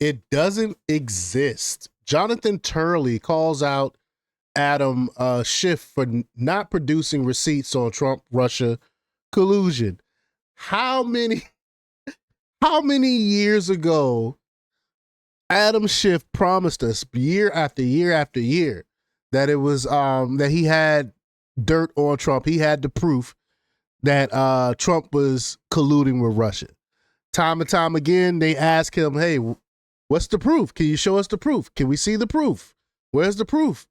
It doesn't exist. Jonathan Turley calls out Adam Schiff for not producing receipts on Trump-Russia collusion. How many years ago Adam Schiff promised us year after year after year that it was that he had dirt on Trump. He had the proof that Trump was colluding with Russia. Time and time again, they ask him, hey, what's the proof? Can you show us the proof? Can we see the proof? Where's the proof?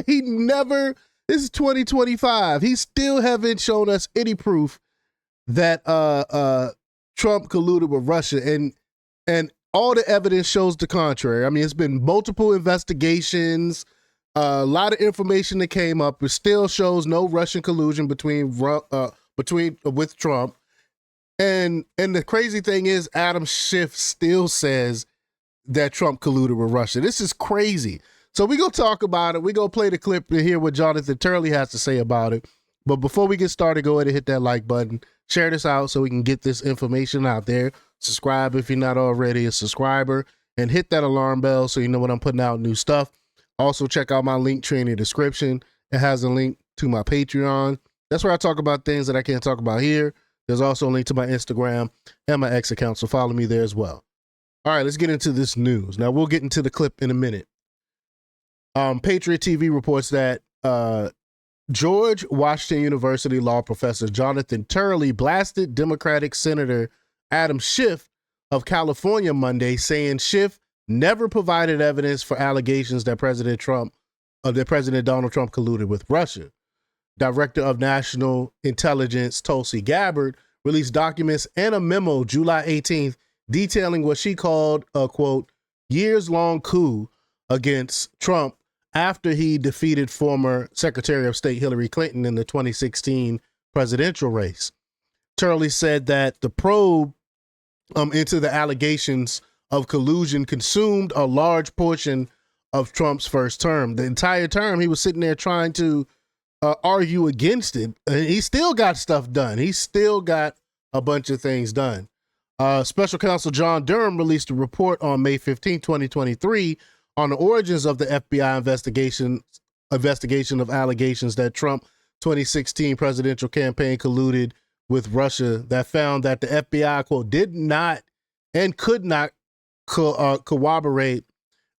He never, this is 2025. He still haven't shown us any proof that Trump colluded with Russia. And all the evidence shows the contrary. I mean, it's been multiple investigations, a lot of information that came up. It still shows no Russian collusion with Trump. And the crazy thing is, Adam Schiff still says that Trump colluded with Russia. This is crazy. So we're going to talk about it. We're going to play the clip to hear what Jonathan Turley has to say about it. But before we get started, go ahead and hit that like button. Share this out so we can get this information out there. Subscribe if you're not already a subscriber. And hit that alarm bell so you know when I'm putting out new stuff. Also, check out my link tree in the description. It has a link to my Patreon. That's where I talk about things that I can't talk about here. There's also a link to my Instagram and my X account, so follow me there as well. All right, let's get into this news. Now, we'll get into the clip in a minute. Patriot TV reports that George Washington University law professor Jonathan Turley blasted Democratic Senator Adam Schiff of California Monday, saying Schiff never provided evidence for allegations that President Donald Trump colluded with Russia. Director of National Intelligence Tulsi Gabbard released documents and a memo July 18th detailing what she called a, quote, years-long coup against Trump after he defeated former Secretary of State Hillary Clinton in the 2016 presidential race. Turley said that the probe into the allegations of collusion consumed a large portion of Trump's first term. The entire term, he was sitting there trying to argue against it. He still got stuff done. He still got a bunch of things done. Special Counsel John Durham released a report on May 15, 2023 on the origins of the FBI investigation of allegations that Trump 2016 presidential campaign colluded with Russia, that found that the FBI, quote, did not and could not corroborate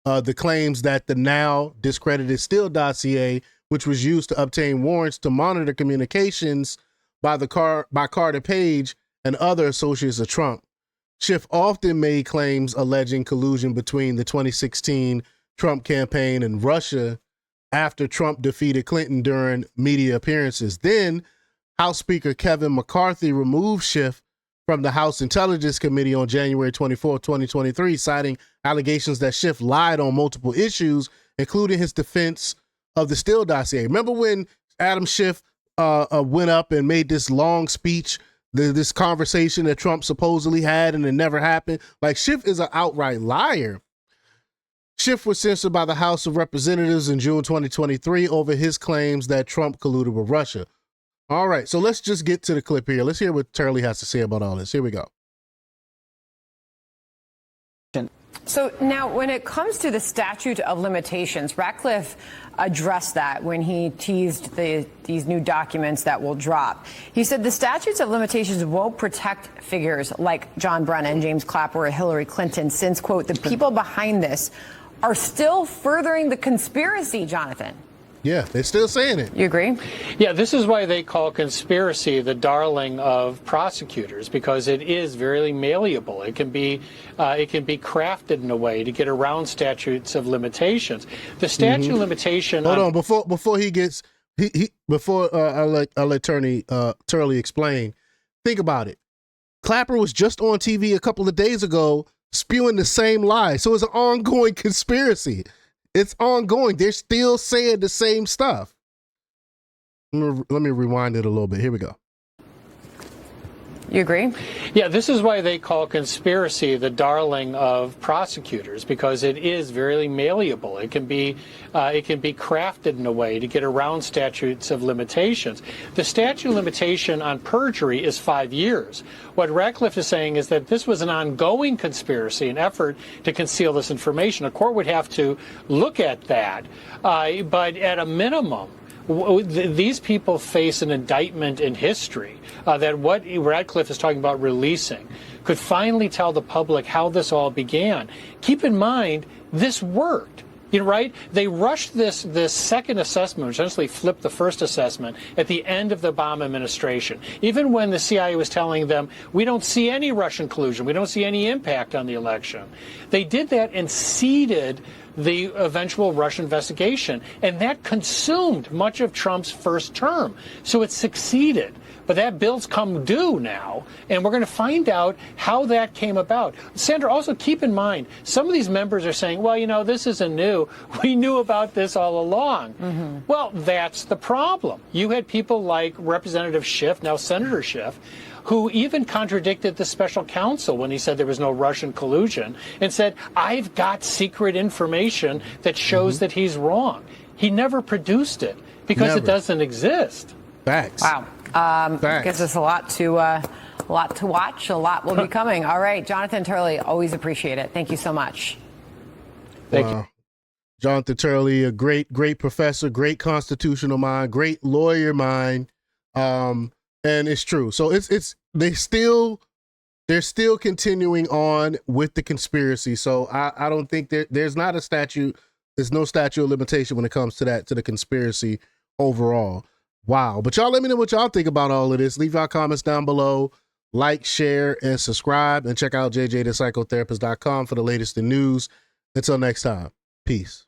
the claims that the now discredited Steele dossier, which was used to obtain warrants to monitor communications by Carter Page and other associates of Trump. Schiff often made claims alleging collusion between the 2016 Trump campaign and Russia after Trump defeated Clinton during media appearances. Then House Speaker Kevin McCarthy removed Schiff from the House Intelligence Committee on January 24, 2023, citing allegations that Schiff lied on multiple issues, including his defense of the Steele dossier. Remember when Adam Schiff went up and made this long speech, this conversation that Trump supposedly had and it never happened? Like, Schiff is an outright liar. Schiff was censored by the House of Representatives in June 2023 over his claims that Trump colluded with Russia. All right, so let's just get to the clip here. Let's hear what Turley has to say about all this. Here we go. So now, when it comes to the statute of limitations, Ratcliffe addressed that when he teased these new documents that will drop. He said the statutes of limitations won't protect figures like John Brennan, James Clapper, or Hillary Clinton, since, quote, the people behind this are still furthering the conspiracy, Jonathan. Yeah, they're still saying it. You agree? Yeah, this is why they call conspiracy the darling of prosecutors, because it is very malleable. It can be crafted in a way to get around statutes of limitations. The statute of limitation. Hold on, before he gets I'll let Turley explain. Think about it. Clapper was just on TV a couple of days ago spewing the same lie. So it's an ongoing conspiracy. It's ongoing. They're still saying the same stuff. Let me rewind it a little bit. Here we go. You agree? Yeah, this is why they call conspiracy the darling of prosecutors, because it is very malleable. It can be crafted in a way to get around statutes of limitations. The statute of limitation on perjury is 5 years. What Ratcliffe is saying is that this was an ongoing conspiracy, an effort to conceal this information. A court would have to look at that, but at a minimum, these people face an indictment in history that what Ratcliffe is talking about releasing could finally tell the public how this all began. Keep in mind, this worked. Right? They rushed this second assessment, which essentially flipped the first assessment at the end of the Obama administration. Even when the CIA was telling them, we don't see any Russian collusion, we don't see any impact on the election. They did that and seeded the eventual Russian investigation. And that consumed much of Trump's first term. So it succeeded. But that bill's come due now, and we're going to find out how that came about. Sandra, also keep in mind, some of these members are saying, well, this isn't new. We knew about this all along. Mm-hmm. Well, that's the problem. You had people like Representative Schiff, now Senator Schiff, who even contradicted the special counsel when he said there was no Russian collusion and said, I've got secret information that shows that he's wrong. He never produced it because it doesn't exist. Facts. Wow. Gives us a lot to watch. A lot will be coming. All right, Jonathan Turley, always appreciate it. Thank you so much. Thank you. Jonathan Turley, a great professor, great constitutional mind, great lawyer mind. And it's true. So they're still continuing on with the conspiracy. So I don't think there's not a statute. There's no statute of limitation when it comes to the conspiracy overall. Wow. But y'all let me know what y'all think about all of this. Leave y'all comments down below. Like, share, and subscribe. And check out jjthepsychotherapist.com for the latest in news. Until next time. Peace.